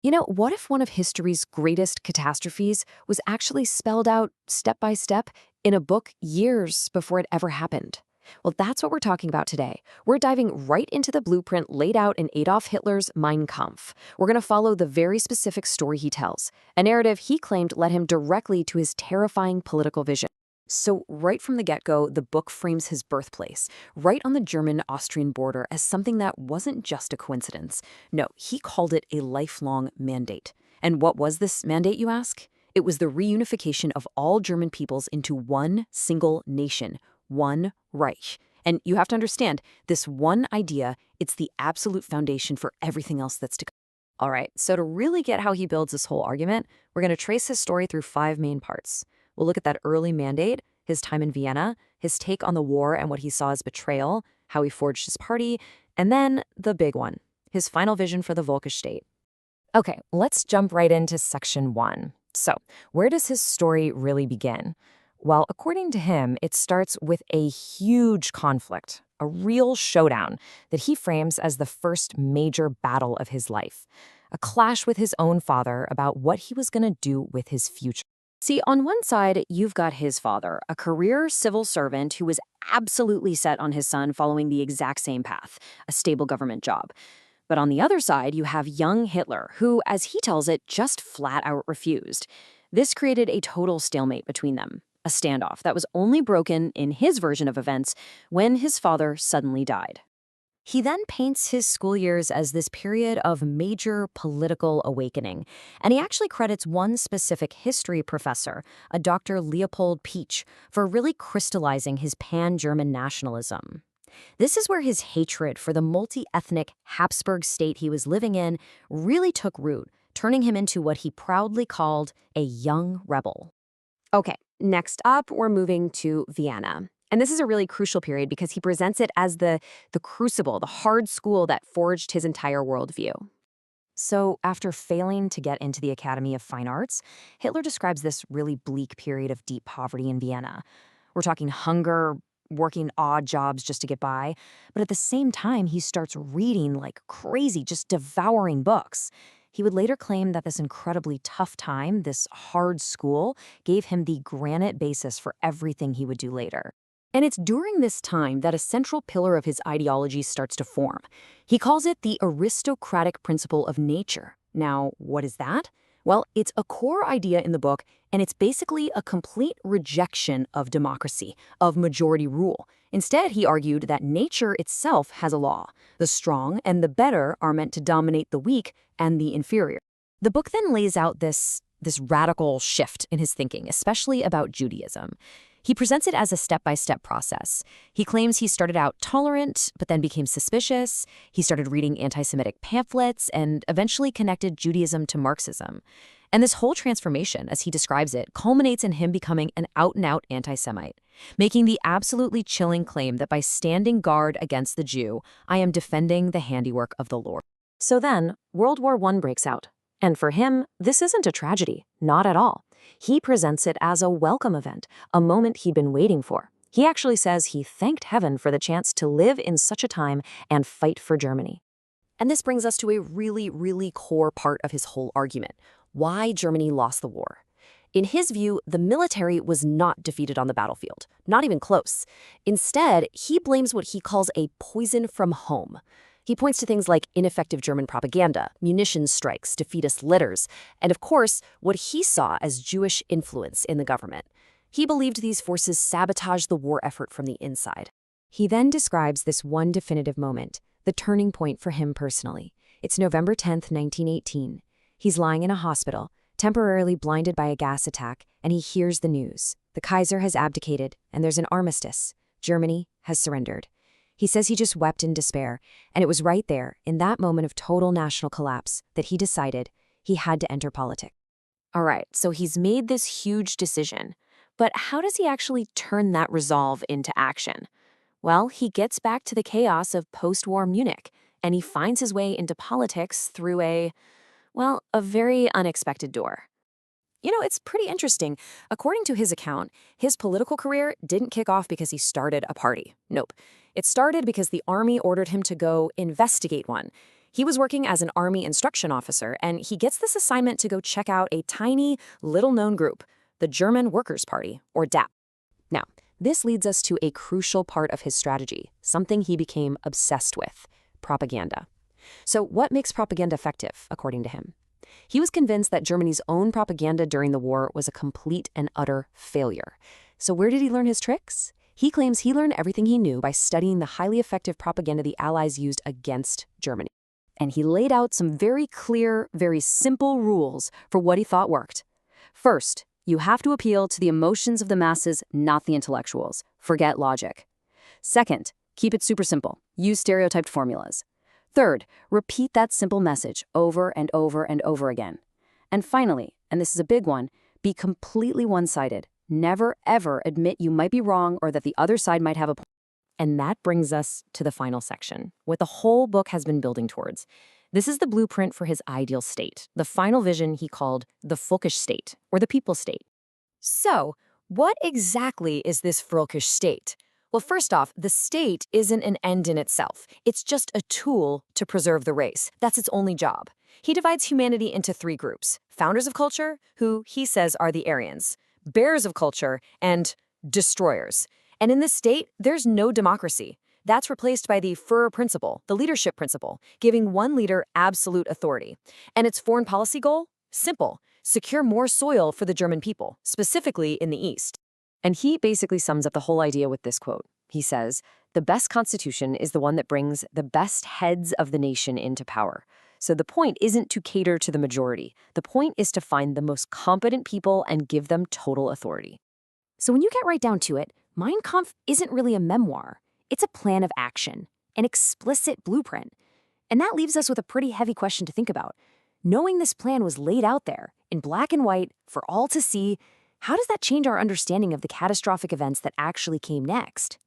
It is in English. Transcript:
What if one of history's greatest catastrophes was actually spelled out step by step in a book years before it ever happened? Well, that's what we're talking about today. We're diving right into the blueprint laid out in Adolf Hitler's Mein Kampf. We're going to follow the very specific story he tells, a narrative he claimed led him directly to his terrifying political vision. So, right from the get-go, the book frames his birthplace, right on the German-Austrian border, as something that wasn't just a coincidence. No, he called it a lifelong mandate. And what was this mandate, you ask? It was the reunification of all German peoples into one single nation, one Reich. And you have to understand, this one idea, it's the absolute foundation for everything else that's to come. All right, so to really get how he builds this whole argument, we're going to trace his story through 5 main parts. We'll look at that early mandate, his time in Vienna, his take on the war and what he saw as betrayal, how he forged his party, and then the big one, his final vision for the Völkisch state. Okay, let's jump right into section 1. So, where does his story really begin? Well, according to him, it starts with a huge conflict, a real showdown that he frames as the first major battle of his life, a clash with his own father about what he was going to do with his future. See, on one side, you've got his father, a career civil servant who was absolutely set on his son following the exact same path, a stable government job. But on the other side, you have young Hitler, who, as he tells it, just flat out refused. This created a total stalemate between them, a standoff that was only broken, in his version of events, when his father suddenly died. He then paints his school years as this period of major political awakening, and he actually credits one specific history professor, a Dr. Leopold Pietsch, for really crystallizing his pan-German nationalism. This is where his hatred for the multi-ethnic Habsburg state he was living in really took root, turning him into what he proudly called a young rebel. Okay, next up, we're moving to Vienna. And this is a really crucial period because he presents it as the crucible, the hard school that forged his entire worldview. So after failing to get into the Academy of Fine Arts, Hitler describes this really bleak period of deep poverty in Vienna. We're talking hunger, working odd jobs just to get by, but at the same time, he starts reading like crazy, just devouring books. He would later claim that this incredibly tough time, this hard school, gave him the granite basis for everything he would do later. And it's during this time that a central pillar of his ideology starts to form. He calls it the aristocratic principle of nature. Now, what is that? Well, it's a core idea in the book, and it's basically a complete rejection of democracy, of majority rule. Instead, he argued that nature itself has a law. The strong and the better are meant to dominate the weak and the inferior. The book then lays out this radical shift in his thinking, especially about Judaism. He presents it as a step-by-step process. He claims he started out tolerant, but then became suspicious. He started reading anti-Semitic pamphlets and eventually connected Judaism to Marxism. And this whole transformation, as he describes it, culminates in him becoming an out-and-out anti-Semite, making the absolutely chilling claim that by standing guard against the Jew, I am defending the handiwork of the Lord. So then, World War I breaks out. And for him, this isn't a tragedy, not at all. He presents it as a welcome event, a moment he'd been waiting for. He actually says he thanked heaven for the chance to live in such a time and fight for Germany. And this brings us to a really, really core part of his whole argument: why Germany lost the war. In his view, the military was not defeated on the battlefield, not even close. Instead, he blames what he calls a poison from home. He points to things like ineffective German propaganda, munitions strikes, defeatist letters, and of course, what he saw as Jewish influence in the government. He believed these forces sabotaged the war effort from the inside. He then describes this one definitive moment, the turning point for him personally. It's November 10th, 1918. He's lying in a hospital, temporarily blinded by a gas attack, and he hears the news. The Kaiser has abdicated, and there's an armistice. Germany has surrendered. He says he just wept in despair, and it was right there, in that moment of total national collapse, that he decided he had to enter politics. All right, so he's made this huge decision, but how does he actually turn that resolve into action? Well, he gets back to the chaos of post-war Munich, and he finds his way into politics through a very unexpected door. It's pretty interesting. According to his account, his political career didn't kick off because he started a party. Nope. It started because the army ordered him to go investigate one. He was working as an army instruction officer, and he gets this assignment to go check out a tiny, little-known group, the German Workers' Party, or DAP. Now, this leads us to a crucial part of his strategy, something he became obsessed with: propaganda. So what makes propaganda effective, according to him? He was convinced that Germany's own propaganda during the war was a complete and utter failure. So where did he learn his tricks? He claims he learned everything he knew by studying the highly effective propaganda the Allies used against Germany. And he laid out some very clear, very simple rules for what he thought worked. First, you have to appeal to the emotions of the masses, not the intellectuals. Forget logic. Second, keep it super simple. Use stereotyped formulas. Third, repeat that simple message over and over and over again. And finally, and this is a big one, be completely one-sided. Never, ever admit you might be wrong or that the other side might have a point. And that brings us to the final section, what the whole book has been building towards. This is the blueprint for his ideal state, the final vision he called the Völkisch state, or the people state. So, what exactly is this Völkisch state? Well, first off, the state isn't an end in itself. It's just a tool to preserve the race. That's its only job. He divides humanity into three groups: founders of culture, who he says are the Aryans, bearers of culture, and destroyers. And in this state, there's no democracy. That's replaced by the Führer principle, the leadership principle, giving one leader absolute authority. And its foreign policy goal? Simple: secure more soil for the German people, specifically in the East. And he basically sums up the whole idea with this quote. He says, "The best constitution is the one that brings the best heads of the nation into power." So the point isn't to cater to the majority. The point is to find the most competent people and give them total authority. So when you get right down to it, Mein Kampf isn't really a memoir. It's a plan of action, an explicit blueprint. And that leaves us with a pretty heavy question to think about. Knowing this plan was laid out there, in black and white, for all to see, how does that change our understanding of the catastrophic events that actually came next?